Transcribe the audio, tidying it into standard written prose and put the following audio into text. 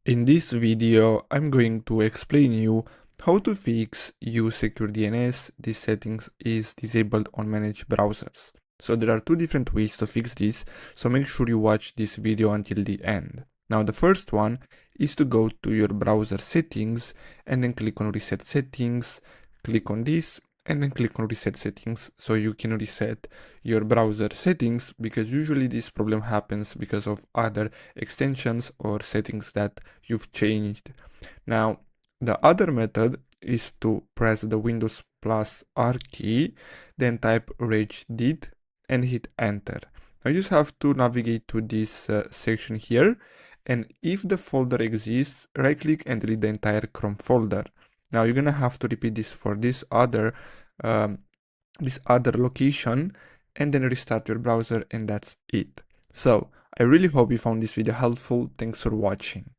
In this video, I'm going to explain you how to fix use Secure DNS. This settings is disabled on managed browsers. So there are two different ways to fix this, so make sure you watch this video until the end. Now the first one is to go to your browser settings and then click on reset settings, click on this and then click on reset settings so you can reset your browser settings, because usually this problem happens because of other extensions or settings that you've changed. Now the other method is to press the Windows plus R key, then type regedit and hit enter. Now you just have to navigate to this section here, and if the folder exists, right click and delete the entire Chrome folder. Now you're gonna have to repeat this for um, this other location and then restart your browser, and that's it. So I really hope you found this video helpful. Thanks for watching.